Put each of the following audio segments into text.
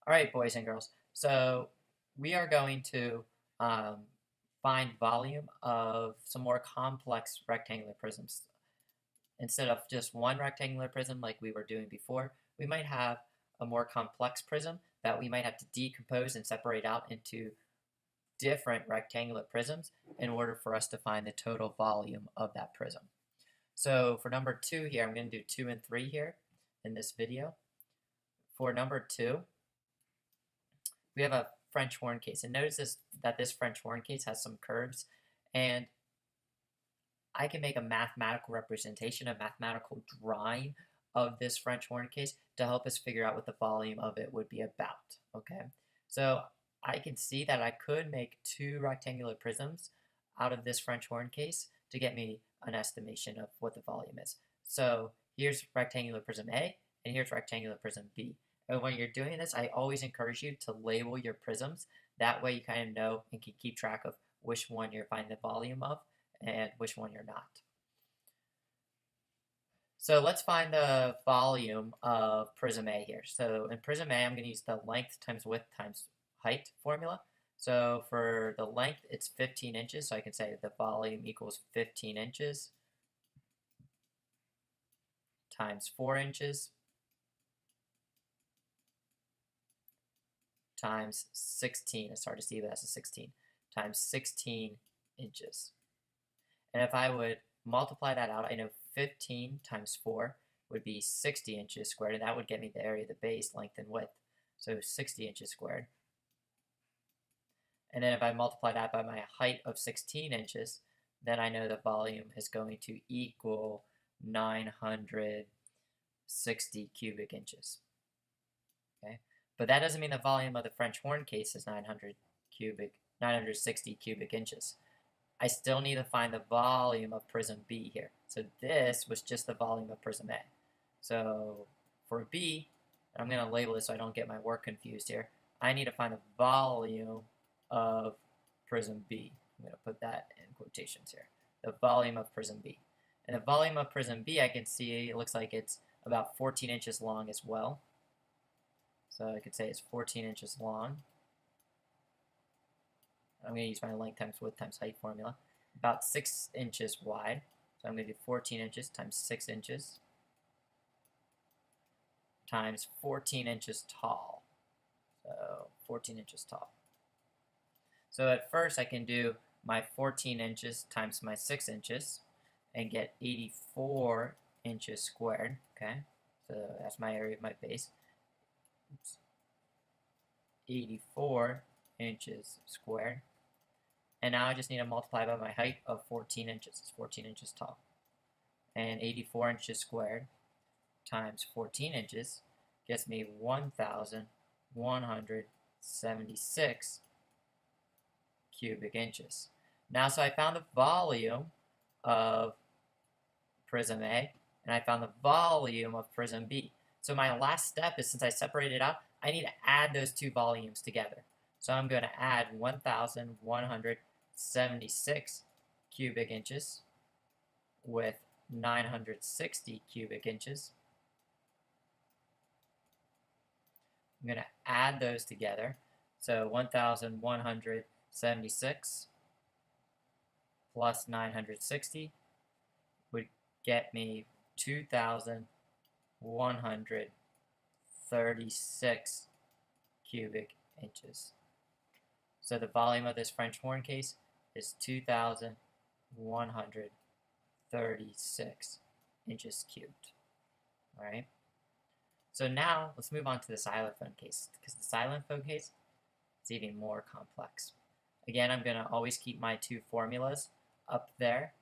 All right, boys and girls. So we are going to um, find volume of some more complex rectangular prisms. Instead of just one rectangular prism like we were doing before, we might have a more complex prism that we might have to decompose and separate out into different rectangular prisms in order for us to find the total volume of that prism. So for number 2 here, I'm going to do 2 and 3 here in this video. For number 2, we have a French horn case. And notice that this French horn case has some curves, and I can make a mathematical representation, a mathematical drawing of this French horn case to help us figure out what the volume of it would be about, okay? So I can see that I could make 2 rectangular prisms out of this French horn case to get me an estimation of what the volume is. So here's rectangular prism A, and here's rectangular prism B. And when you're doing this, I always encourage you to label your prisms. That way you kind of know and can keep track of which one you're finding the volume of and which one you're not. So let's find the volume of prism A here. So in prism A, I'm going to use the length times width times height formula. So for the length, it's 15 inches. So I can say the volume equals 15 inches times 4 inches times 16. It's hard to see, but that's a 16. Times 16 inches. And if I would multiply that out, I know 15 times 4 would be 60 inches squared, and that would get me the area of the base, length, and width. So 60 inches squared. And then if I multiply that by my height of 16 inches, then I know the volume is going to equal 960 cubic inches. Okay, but that doesn't mean the volume of the French horn case is 960 cubic inches. I still need to find the volume of prism B here. So this was just the volume of prism A. So for B, I'm going to label this so I don't get my work confused here. I need to find the volume of prism B. I'm going to put that in quotations here. The volume of prism B. And the volume of prism B, I can see it looks like it's about 14 inches long as well. So I could say it's 14 inches long. I'm going to use my length times width times height formula. About 6 inches wide. So I'm going to do 14 inches times 6 inches times 14 inches tall. So 14 inches tall. So at first I can do my 14 inches times my 6 inches and get 84 inches squared. Okay, so that's my area of my base. Oops. 84 inches squared. And now I just need to multiply by my height of 14 inches. It's 14 inches tall. And 84 inches squared times 14 inches gets me 1,176 cubic inches. Now, so I found the volume of prism A, and I found the volume of prism B. So my last step is, since I separated it out, I need to add those two volumes together. So I'm going to add 1,176 cubic inches with 960 cubic inches. I'm going to add those together. So 1,176 plus 960 would get me 2,136 cubic inches. So the volume of this French horn case is 2,136 inches cubed. All right. So now let's move on to the xylophone case, because the xylophone case is even more complex. Again, I'm going to always keep my two formulas up there,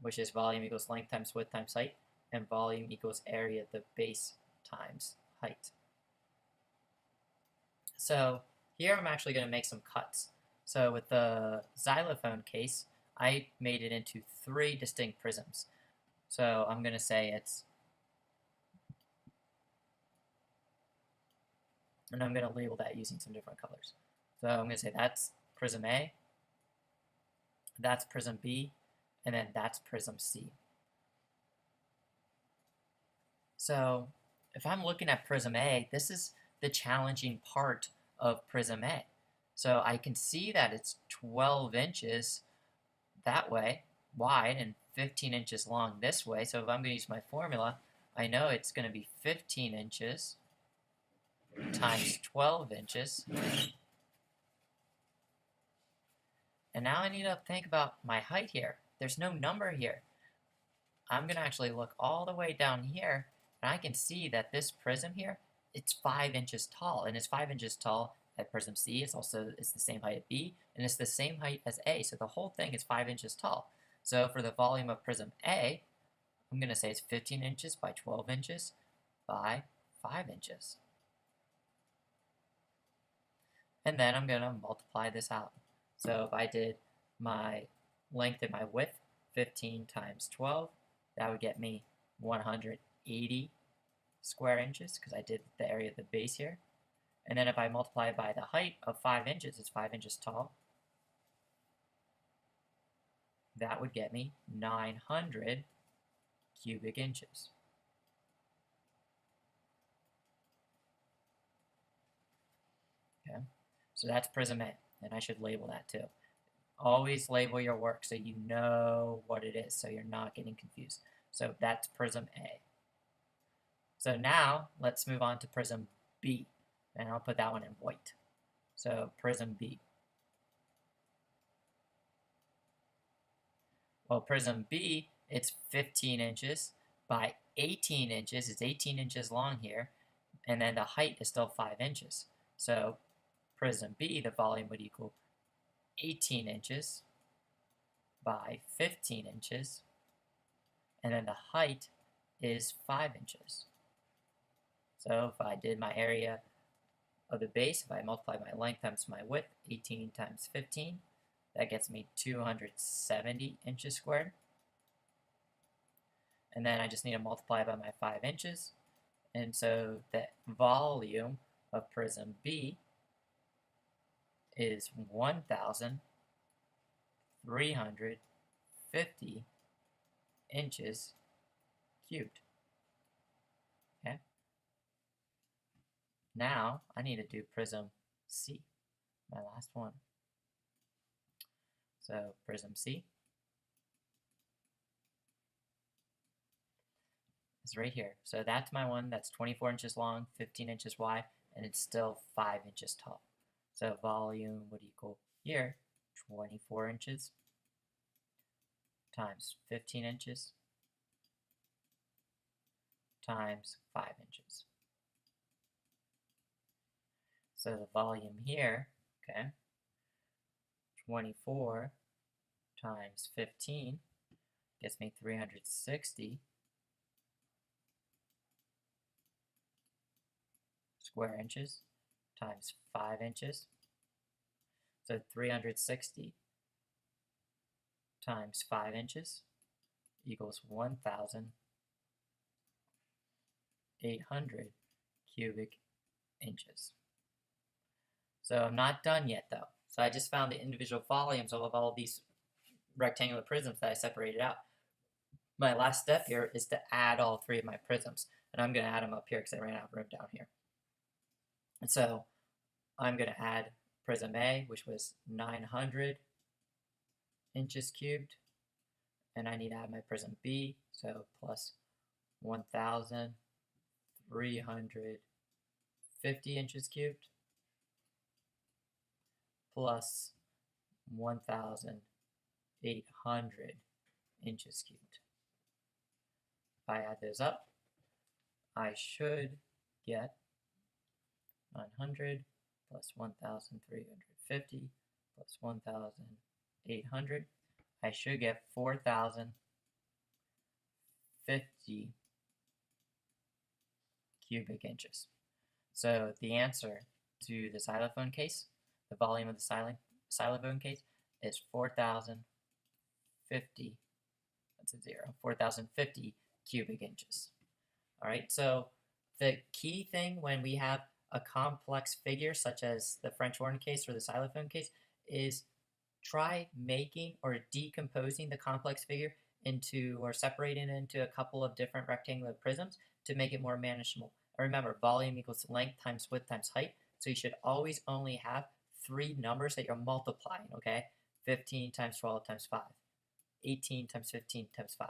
which is volume equals length times width times height, and volume equals area of the base times height. So here I'm actually going to make some cuts. So with the xylophone case, I made it into 3 distinct prisms. So I'm going to say it's, and I'm going to label that using some different colors. So I'm going to say that's prism A, that's prism B, and then that's prism C. So if I'm looking at prism A, this is the challenging part of Prism A. So I can see that it's 12 inches that way wide and 15 inches long this way. So if I'm going to use my formula, I know it's going to be 15 inches times 12 inches. And now I need to think about my height here. There's no number here. I'm going to actually look all the way down here, and I can see that this prism here, it's 5 inches tall, and it's 5 inches tall at Prism C. It's the same height at B, and it's the same height as A, so the whole thing is 5 inches tall. So for the volume of Prism A, I'm going to say it's 15 inches by 12 inches by 5 inches. And then I'm going to multiply this out. So if I did my length and my width, 15 times 12, that would get me 180 square inches, because I did the area of the base here. And then if I multiply it by the height of 5 inches, it's 5 inches tall. That would get me 900 cubic inches. Okay, so that's Prism A, and I should label that too. Always label your work so you know what it is, so you're not getting confused. So that's Prism A. So now let's move on to Prism B, and I'll put that one in white. So Prism B. Well, Prism B, it's 15 inches by 18 inches. It's 18 inches long here, and then the height is still 5 inches. So Prism B, the volume would equal 18 inches by 15 inches, and then the height is 5 inches. So if I did my area of the base, if I multiply my length times my width, 18 times 15, that gets me 270 inches squared. And then I just need to multiply by my 5 inches. And so the volume of Prism B is 1,350 inches cubed. Okay. Now I need to do Prism C, my last one. So Prism C is right here. So that's my one that's 24 inches long, 15 inches wide, and it's still 5 inches tall. So volume would equal here 24 inches times 15 inches times 5 inches. So the volume here, okay, 24 times 15 gets me 360 square inches times 5 inches. So 360 times 5 inches equals 1,800 cubic inches. So I'm not done yet though. So I just found the individual volumes of all of these rectangular prisms that I separated out. My last step here is to add all three of my prisms. And I'm going to add them up here because I ran out of room down here. And so I'm going to add Prism A, which was 900 inches cubed. And I need to add my Prism B, so plus 1,350 inches cubed plus 1,800 inches cubed. If I add those up, I should get 900 plus 1,350 plus 1,800. I should get 4,050 cubic inches. So the answer to the xylophone case, the volume of the xylophone case, is 4,050. That's a zero. 4,050 cubic inches. All right. So the key thing when we have a complex figure such as the French horn case or the xylophone case is try making or decomposing the complex figure into or separating it into a couple of different rectangular prisms to make it more manageable. And remember, volume equals length times width times height. So you should always only have 3 numbers that you're multiplying, okay? 15 times 12 times 5. 18 times 15 times 5.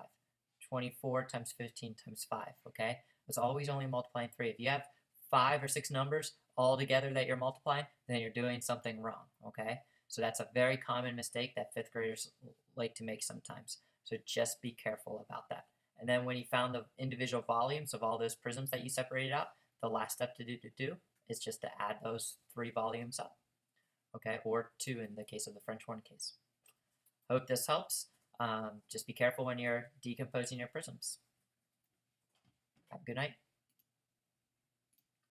24 times 15 times 5, okay? It's always only multiplying 3. If you have 5 or 6 numbers all together that you're multiplying, then you're doing something wrong, okay? So that's a very common mistake that 5th graders like to make sometimes. So just be careful about that. And then when you found the individual volumes of all those prisms that you separated out, the last step to do is just to add those 3 volumes up, okay? Or 2 in the case of the French horn case. Hope this helps. Just be careful when you're decomposing your prisms. Have a good night.